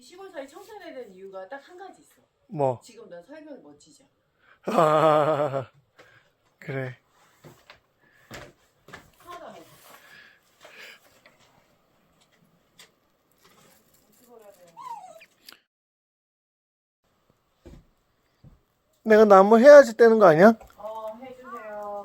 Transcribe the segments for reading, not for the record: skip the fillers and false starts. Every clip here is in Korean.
시골살이 청산해야 되는 이유가 딱 한 가지 있어. 뭐? 지금 난 설명이 멋지죠. 아, 그래. 하나도 안 해. 내가 나무 해야지 떼는 거 아니야? 해주세요.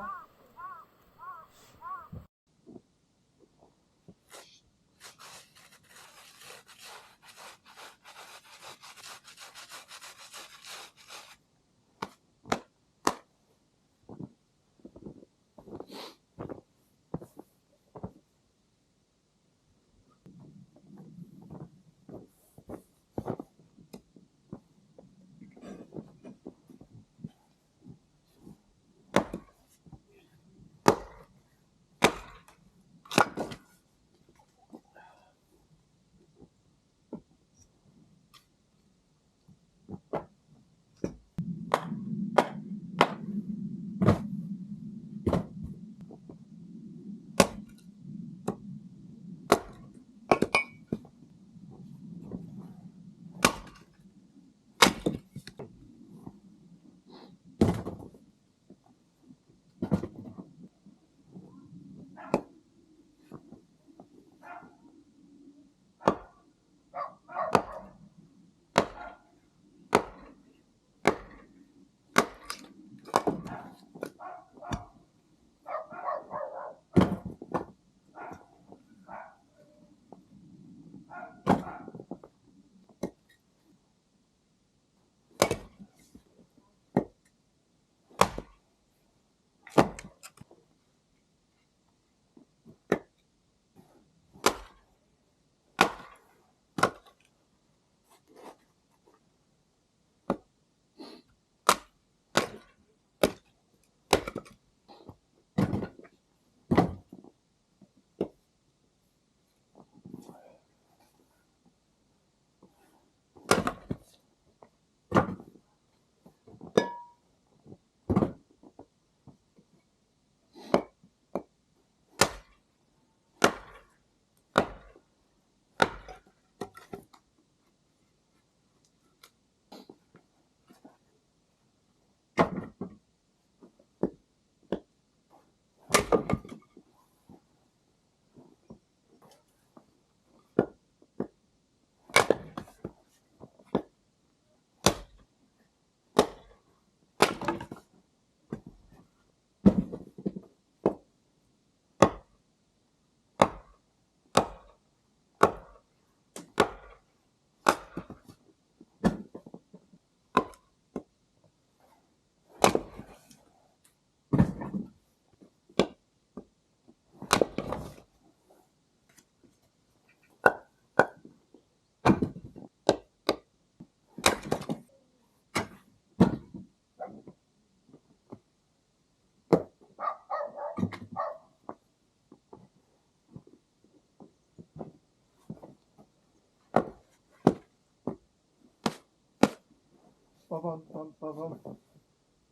빠밤 빰빠밤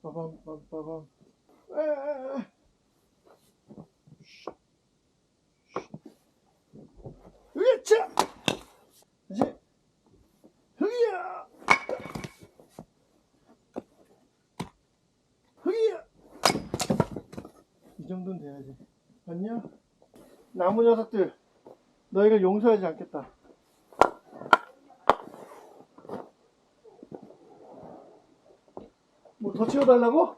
빠밤 빰빠밤. 으쌰! 이제 흑이야! 흑이야! 이 정도는 돼야지. 봤냐? 나무 녀석들, 너희를 용서하지 않겠다. 뭐 더 치워달라고?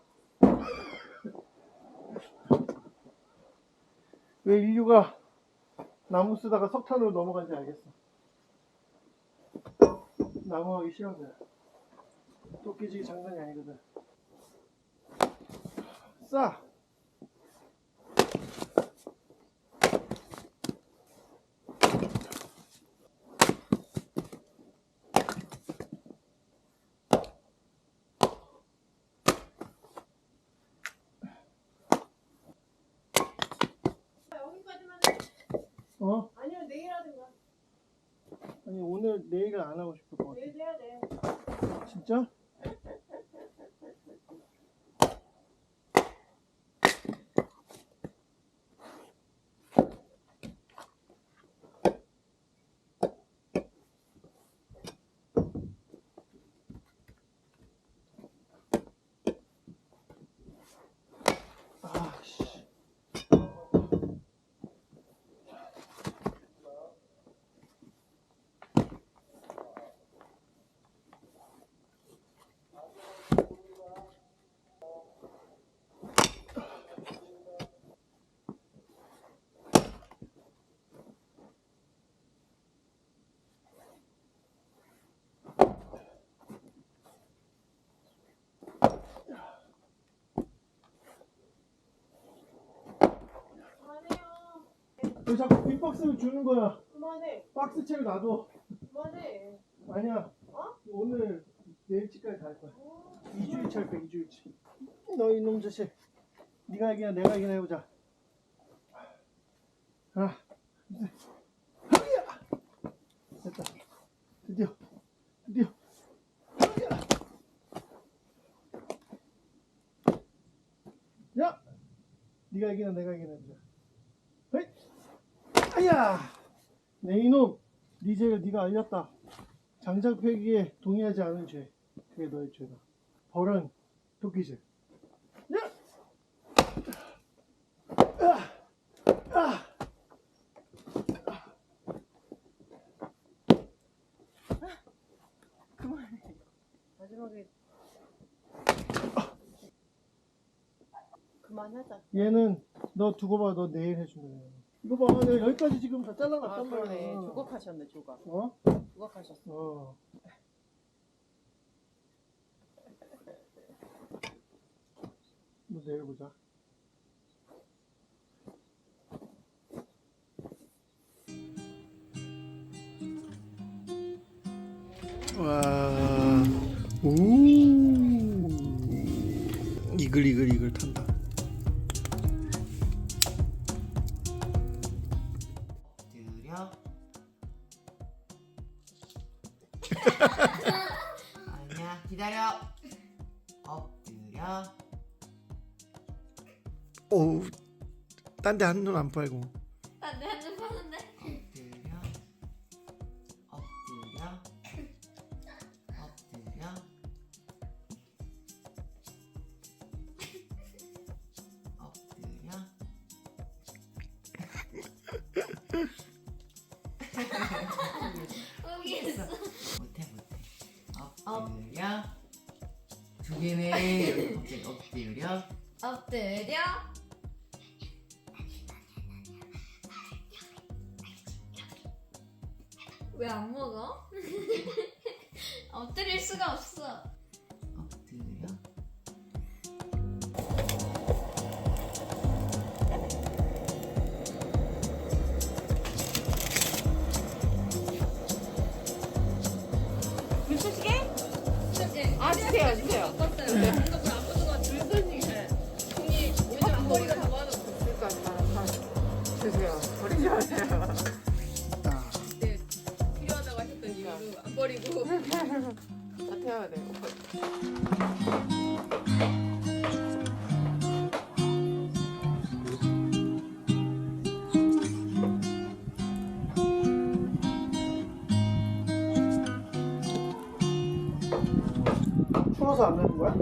왜 인류가 나무 쓰다가 석탄으로 넘어간지 알겠어. 나무 하기 싫어서. 도끼질이 장난이 아니거든. 싸! 여기까지만 어? 아니면 내일 하든가. 아니 오늘 내일은 안 하고 싶을 것 같아. 내일 해야 돼. 진짜? 왜 자꾸 빅박스를 주는 거야? 그만해. 박스채를 놔둬. 그만해. 아니야. 어? 오늘 내일치까지 다 할 거야. 2주일치 할 거야. 2주일치. 너 이놈 자식. 네가 이기나 내가 이기나 해보자. 하나, 둘, 셋. 허리야. 됐다. 드디어. 허리야. 야. 네가 이기나 내가 이기나 해보자. 헤이. 아야. 내 이놈. 네 죄를 네가 알렸다. 장작 폐기에 동의하지 않은 죄. 그게 너의 죄다. 벌은 도끼질. 야! 그만해. 마지막에 그만하자. 얘는 너 두고 봐. 너 내일 해준다. 이거 봐. 내가 여기까지 지금 다 아 잘라놨단 그러네. 말이야. 조각하셨네 조각. 어? 조각하셨어. 어. 너 내일 보자. 와, 오, 이글 탄다. 엎드려. 아니야, 기다려. 엎드려. 오, 딴 데 한눈 안 팔고. 나 내 한눈 파는데? 엎드려. 엎드려. 엎드려. 엎드려. 포기했어. 못해. 엎드려. 두 개네. 갑자기 엎드려. 엎드려. 왜 안 먹어? 엎드릴 수가 없어. 엎드려. 물소시계? 이렇게 아 주세요 주세요. 바꿨어요. 공격을 안 보는 것 같아. 물소시계. 종이 요즘 앞머리가 다 모아놓고 있을까 봐. 주세요. 버리지 마세요. 그때 필요하다고 하셨던 이유로 안 버리고 다 태워야 돼요. 추워서 안 되는 거야?